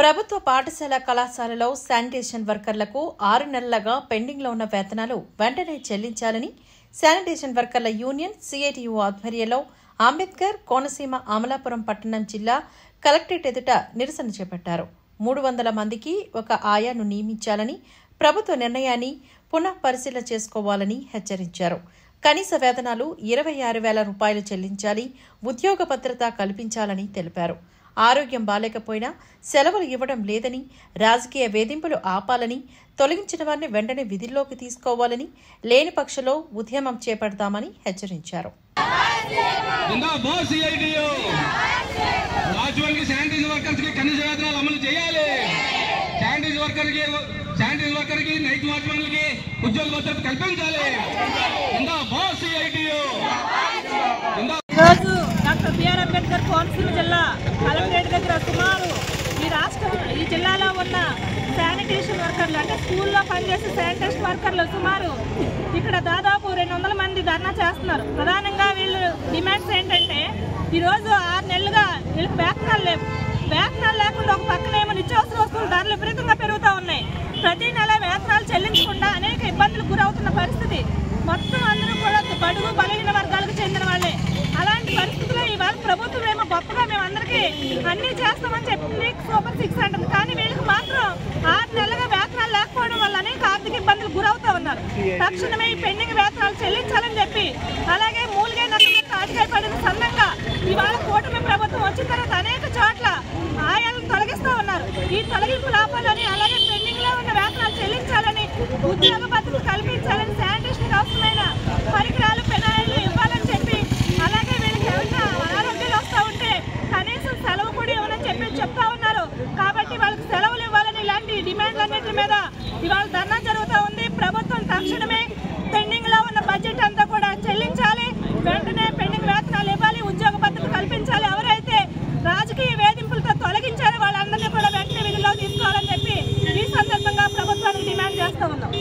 ప్రభుత్వ పాఠశాల కళాశాలలో శానిటేషన్ వర్కర్లకు 6 నెలలుగా పెండింగ్లో ఉన్న వేతనాలు వెంటనే చెల్లించాలని శానిటేషన్ వర్కర్ల యూనియన్ సిఐటియు ఆధ్వర్యంలో అంబేద్కర్ కోనసీమ అమలాపురం పట్టణం జిల్లా కలెక్టరేట్ ఎదుట నిరసన చేపట్టారు. 300 మందికి ఒక ఆయాను నియమించాలని ప్రభుత్వ నిర్ణయాన్ని పునః పరిశీలన చేసుకోవాలని హెచ్చరించారు. కనీస వేతనాలు 26,000 రూపాయలు చెల్లించాలి, ఉద్యోగ భద్రత కల్పించాలని తెలిపారు. ఆరోగ్యం బాలేకపోయినా సెలవులు ఇవ్వడం లేదని, రాజకీయ వేధింపులు ఆపాలని, తొలగించిన వారిని వెంటనే విధుల్లోకి తీసుకోవాలని, లేని పక్షంలో ఉద్యమం చేపడతామని హెచ్చరించారు. డాక్టర్ బిఆర్ అంబేద్కర్ కోనసీమ జిల్లా కలెక్టరేట్ దగ్గర సుమారు ఈ జిల్లాలో ఉన్న శానిటేషన్ వర్కర్లు అంటే స్కూల్లో పనిచేసే శానిటేషన్ వర్కర్లు సుమారు ఇక్కడ దాదాపు 200 మంది ధర్నా చేస్తున్నారు. ప్రధానంగా వీళ్ళు డిమాండ్స్ ఏంటంటే ఈరోజు 6 నెలలుగా వీళ్ళకి వేతనాలు లేవు. వేతనాలు లేకుండా ఒక పక్కనేమో నిత్యావసర వస్తువుల ధరలు విపరీతంగా పెరుగుతూ ఉన్నాయి. ప్రతి నెల వేతనాలు చెల్లించకుండా అనేక ఇబ్బందులు గురవుతున్న పరిస్థితి. మొత్తం అందరూ కూడా బడుగు బలహీన వర్గాలకు చెందిన వాళ్ళే. అలాంటి పరిస్థితుల్లో ఇవాళ ప్రభుత్వం ఏమో గొప్పగా మేమందరికీ అన్నీ చేస్తామని చెప్పింది, సూపర్ 6 అంటుంది. కానీ వీళ్ళకి మాత్రం 6 నెలలుగా వేతనాలు లేకపోవడం వల్ల అనేక ఆర్థిక ఇబ్బందులు గురవుతూ ఉన్నారు. తక్షణమే ఈ పెండింగ్ వేతనాలు చెల్లించాలని చెప్పి, అలాగే మూలిగే నష్టమే తాటికాయ పడిన సందంగా ఇవాళ కూటమి ప్రభుత్వం వచ్చిన తర్వాత అనేక చోట్ల ఆయాలను తొలగిస్తూ ఉన్నారు. ఈ తొలగింపు లాభాలని, అలాగే పెండింగ్ లో ఉన్న వేతనాలు చెల్లించాలని, ఉద్యోగ భద్రత కల్పించాలని, శానిటేషన్ అవసరమైన పరికరాలు పెనాయిలు ఇవ్వాలని చెప్పి, అలాగే వీళ్ళకి ఏమైనా అనారోగ్యాలు వస్తూ ఉంటే కనీసం సెలవు కూడా ఇవ్వాలని చెప్పి చెప్తా ఉన్నారు. కాబట్టి వాళ్ళకి సెలవులు ఇవ్వాలని ఇలాంటి డిమాండ్లన్నింటి మీద ఇవాళ ధర్నా జరుగుతూ ఉంది. ప్రభుత్వం తక్షణమే పెండింగ్ లో ఉన్న బడ్జెట్ అంతా కూడా చెల్లించాలి, వెంటనే పెండింగ్ వేతనాలు ఇవ్వాలి, ఉద్యోగ భద్రత కల్పించాలి. ఎవరైతే రాజకీయ వేధింపులతో తొలగించారో వాళ్ళందరినీ కూడా వెంటనే విధుల్లో తీసుకోవాలని చెప్పి ఈ సందర్భంగా ప్రభుత్వానికి డిమాండ్ చేస్తూ ఉన్నాం.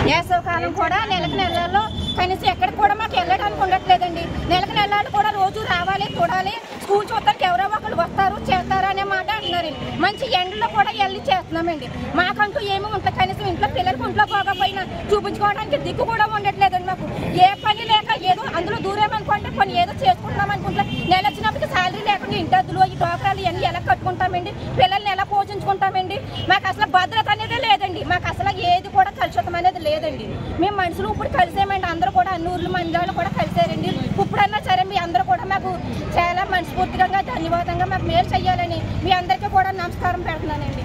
వేసవకాలం కూడా నెలలో కనీసం ఎక్కడికి కూడా మాకు వెళ్ళడానికి ఉండట్లేదండి. నెలలు కూడా రోజు రావాలి, చూడాలి, స్కూల్ చూడటానికి ఎవరో ఒకరు వస్తారు చేస్తారు అనే మాట అంటున్నారు. మంచి ఎండలో కూడా వెళ్ళి చేస్తున్నామండి. మాకంటూ ఏమీ ఉంటుంది, కనీసం ఇంట్లో పిల్లలకు ఇంట్లో పోకపోయినా చూపించుకోవడానికి దిక్కు కూడా ఉండట్లేదండి. మాకు ఏ పని లేక ఏదో అందులో దూరేమనుకోండి, కొన్ని ఏదో చేసుకుంటున్నాం అనుకుంటా. నెల వచ్చినప్పటికీ శాలరీ లేకుండా ఇంటి అద్దులు ఈ టోకరాలు ఇవన్నీ ఎలా కట్టుకుంటామండి, పిల్లల్ని ఎలా పోషించుకుంటామండి. మాకు అసలు భద్రత అనేది లేదండి. మాకు అసలు ఏది కూడా కలుషితం అనేది లేదండి. మేము మనుషులు ఇప్పుడు కలిసామండి, అందరూ కూడా అన్ని ఊర్ల మందిలో కూడా కలిసారండి. ఇప్పుడన్నా సరే మీ అందరూ కూడా మాకు చాలా మనస్ఫూర్తిగా ధన్యవాదంగా మాకు మేలు చేయాలని మీ అందరికీ కూడా నమస్కారం పెడుతున్నానండి.